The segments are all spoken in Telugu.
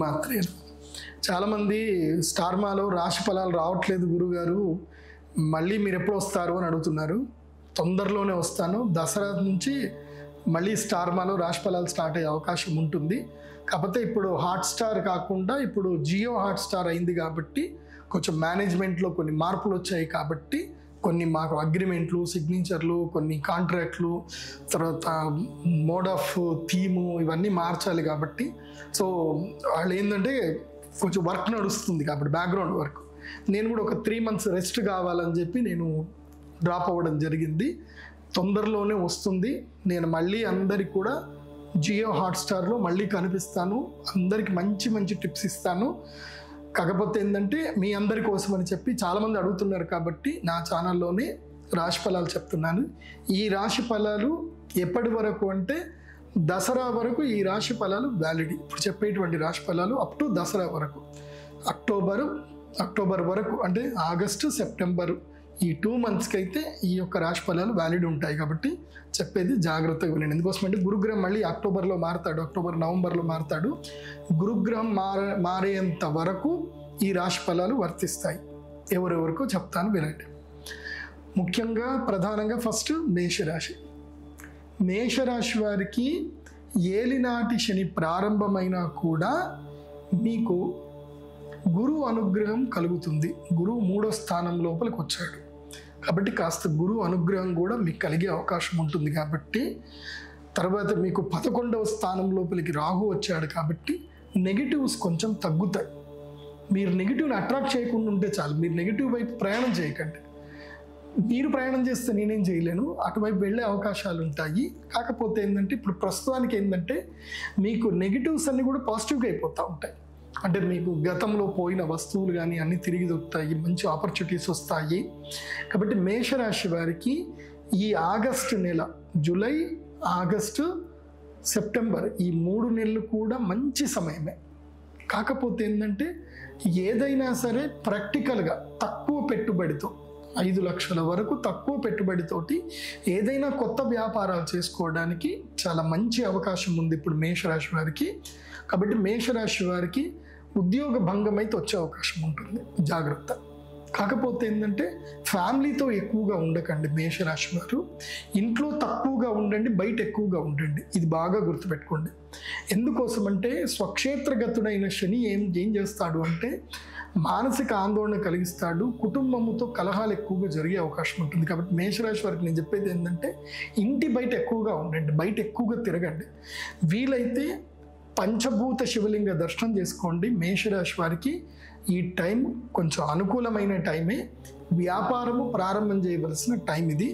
శ్రీమాత్రే. చాలామంది స్టార్ మాలో రాశి ఫలాలు రావట్లేదు గురుగారు, మళ్ళీ మీరు ఎప్పుడు వస్తారు అని అడుగుతున్నారు. తొందరలోనే వస్తాను. దసరా నుంచి మళ్ళీ స్టార్ మాలో రాశి ఫలాలు స్టార్ట్ అయ్యే అవకాశం ఉంటుంది. కాకపోతే ఇప్పుడు హాట్స్టార్ కాకుండా ఇప్పుడు జియో హాట్స్టార్ అయింది కాబట్టి కొంచెం మేనేజ్మెంట్లో కొన్ని మార్పులు వచ్చాయి. కాబట్టి కొన్ని మాకు అగ్రిమెంట్లు, సిగ్నేచర్లు, కొన్ని కాంట్రాక్ట్లు, తర్వాత మోడ్ ఆఫ్ థీము ఇవన్నీ మార్చాలి. కాబట్టి సో వాళ్ళు ఏంటంటే కొంచెం వర్క్ నడుస్తుంది కాబట్టి బ్యాక్గ్రౌండ్ వర్క్. నేను కూడా ఒక 3 months రెస్ట్ కావాలని చెప్పి నేను డ్రాప్ అవ్వడం జరిగింది. తొందరలోనే వస్తుంది. నేను మళ్ళీ అందరికి కూడా జియో హాట్స్టార్లో మళ్ళీ కనిపిస్తాను. అందరికి మంచి మంచి టిప్స్ ఇస్తాను. కాకపోతే ఏంటంటే మీ అందరి కోసం అని చెప్పి చాలామంది అడుగుతున్నారు కాబట్టి నా ఛానల్లోనే రాశి ఫలాలు చెప్తున్నాను. ఈ రాశి ఫలాలు ఎప్పటి వరకు అంటే దసరా వరకు ఈ రాశి ఫలాలు వ్యాలిడ్. ఇప్పుడు చెప్పేటువంటి రాశి ఫలాలు అప్ టు దసరా వరకు, అక్టోబర్ వరకు అంటే ఆగస్టు సెప్టెంబరు ఈ 2 monthsకి అయితే ఈ యొక్క రాశి ఫలాలు వ్యాలిడ్ ఉంటాయి. కాబట్టి చెప్పేది జాగ్రత్తగా వినండి. ఎందుకోసమంటే గురుగ్రహం మళ్ళీ అక్టోబర్లో మారుతాడు, నవంబర్లో మారుతాడు. గురుగ్రహం మారేంత వరకు ఈ రాశి ఫలాలు వర్తిస్తాయి. ఎవరెవరికో చెప్తాను వినండి. ముఖ్యంగా ప్రధానంగా ఫస్ట్ మేషరాశి వారికి ఏలినాటి శని ప్రారంభమైనా కూడా మీకు గురువు అనుగ్రహం కలుగుతుంది. గురువు 3వ స్థానం లోపలికి వచ్చాడు కాబట్టి కాస్త గురువు అనుగ్రహం కూడా మీకు కలిగే అవకాశం ఉంటుంది. కాబట్టి తర్వాత మీకు 11వ స్థానం లోపలికి రాహు వచ్చాడు కాబట్టి నెగిటివ్స్ కొంచెం తగ్గుతాయి. మీరు నెగిటివ్ని అట్రాక్ట్ చేయకుండా ఉంటే చాలు. మీరు నెగిటివ్ వైపు ప్రయాణం చేయకండి. మీరు ప్రయాణం చేస్తే నేనేం చేయలేను, అటువైపు వెళ్ళే అవకాశాలు ఉంటాయి. కాకపోతే ఏంటంటే ఇప్పుడు ప్రస్తుతానికి ఏంటంటే మీకు నెగిటివ్స్ అన్నీ కూడా పాజిటివ్గా అయిపోతూ ఉంటాయి. అంటే మీకు గతంలో పోయిన వస్తువులు కానీ అన్నీ తిరిగి దొరుకుతాయి, మంచి ఆపర్చునిటీస్ వస్తాయి. కాబట్టి మేషరాశి వారికి ఈ ఆగస్టు నెల, జూలై, ఆగస్టు, సెప్టెంబర్ ఈ 3 నెలలు కూడా మంచి సమయమే. కాకపోతే ఏంటంటే ఏదైనా సరే ప్రాక్టికల్గా తక్కువ పెట్టుబడితో 5 లక్షల వరకు తక్కువ పెట్టుబడితోటి ఏదైనా కొత్త వ్యాపారాలు చేసుకోవడానికి చాలా మంచి అవకాశం ఉంది ఇప్పుడు మేషరాశి వారికి. కాబట్టి మేషరాశి వారికి ఉద్యోగ భంగం అయితే వచ్చే అవకాశం ఉంటుంది, జాగ్రత్త. కాకపోతే ఏంటంటే ఫ్యామిలీతో ఎక్కువగా ఉండకండి మేషరాశి వారు. ఇంట్లో తక్కువగా ఉండండి, బయట ఎక్కువగా ఉండండి. ఇది బాగా గుర్తుపెట్టుకోండి. ఎందుకోసం అంటే స్వక్షేత్రగతుడైన శని ఏం చేస్తాడు అంటే మానసిక ఆందోళన కలిగిస్తాడు. కుటుంబంతో కలహాలు ఎక్కువగా జరిగే అవకాశం ఉంటుంది. కాబట్టి మేషరాశి వారికి నేను చెప్పేది ఏంటంటే ఇంటి బయట ఎక్కువగా ఉండండి, బయట ఎక్కువగా తిరగండి. వీలైతే పంచభూత శివలింగ దర్శనం చేసుకోండి. మేషరాశి వారికి ఈ టైం కొంచెం అనుకూలమైన టైమే. వ్యాపారము ప్రారంభం చేయవలసిన టైం ఇది.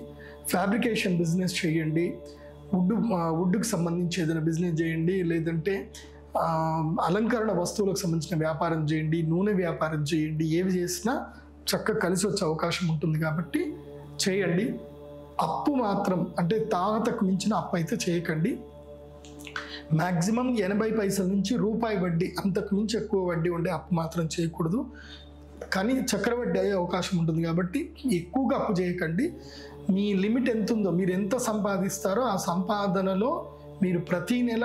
ఫ్యాబ్రికేషన్ బిజినెస్ చేయండి, వుడ్కి సంబంధించి ఏదైనా బిజినెస్ చేయండి, లేదంటే అలంకరణ వస్తువులకు సంబంధించిన వ్యాపారం చేయండి, నూనె వ్యాపారం చేయండి. ఏవి చేసినా చక్కగా కలిసి వచ్చే అవకాశం ఉంటుంది కాబట్టి చేయండి. అప్పు మాత్రం అంటే తాహతకు మించిన అప్పు అయితే చేయకండి. మ్యాక్సిమం 80 పైసల నుంచి రూపాయి వడ్డీ, అంతకు మించి ఎక్కువ వడ్డీ ఉండే అప్పు మాత్రం చేయకూడదు. కానీ చక్రవడ్డీ అయ్యే అవకాశం ఉంటుంది కాబట్టి ఎక్కువగా అప్పు చేయకండి. మీ లిమిట్ ఎంత ఉందో, మీరు ఎంత సంపాదిస్తారో ఆ సంపాదనలో మీరు ప్రతీ నెల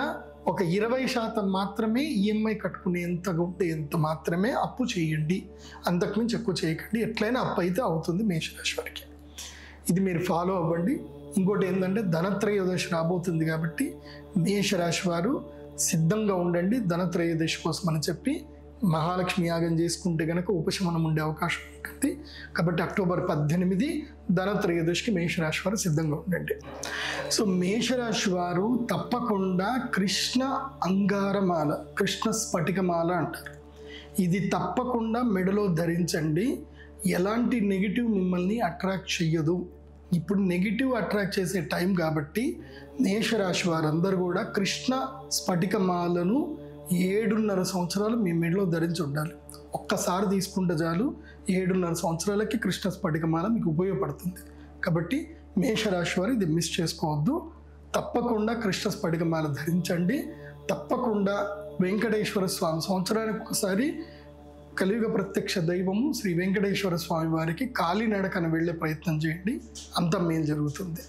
ఒక 20% మాత్రమే ఈఎంఐ కట్టుకునేంతగా ఉంటే ఎంత మాత్రమే అప్పు చేయండి. అంతకుమించి ఎక్కువ చేయకండి. ఎట్లయినా అప్పు అయితే అవుతుంది మేషరాశి వారికి. ఇది మీరు ఫాలో అవ్వండి. ఇంకోటి ఏంటంటే ధనత్రయోదశి రాబోతుంది కాబట్టి మేషరాశి వారు సిద్ధంగా ఉండండి ధనత్రయోదశి కోసం అని చెప్పి. మహాలక్ష్మి యాగం చేసుకుంటే కనుక ఉపశమనం ఉండే అవకాశం ఉంటుంది. కాబట్టి అక్టోబర్ 18 ధనత్రయోదశికి మేషరాశి వారు సిద్ధంగా ఉండండి. సో మేషరాశి వారు తప్పకుండా కృష్ణ అంగారమాల, కృష్ణ స్ఫటికమాల అంటారు, ఇది తప్పకుండా మెడలో ధరించండి. ఎలాంటి నెగిటివ్ మిమ్మల్ని అట్రాక్ట్ చెయ్యదు. ఇప్పుడు నెగిటివ్ అట్రాక్ట్ చేసే టైం కాబట్టి మేషరాశి వారందరూ కూడా కృష్ణ స్ఫటికమాలను 7.5 సంవత్సరాలు మీ మెడలో ధరించి ఉండాలి. ఒక్కసారి తీసుకుంటే చాలు, 7.5 సంవత్సరాలకి కృష్ణ స్ఫటికమాల మీకు ఉపయోగపడుతుంది. కాబట్టి మేషరాశి వారు ఇది మిస్ చేసుకోవద్దు. తప్పకుండా కృష్ణ స్ఫటికమాల ధరించండి. తప్పకుండా వెంకటేశ్వర స్వామి, సంవత్సరానికి ఒకసారి కలియుగ ప్రత్యక్ష దైవము శ్రీ వెంకటేశ్వర స్వామి వారికి కాలినడకన వెళ్ళే ప్రయత్నం చేయండి. అంతా మేలు జరుగుతుంది.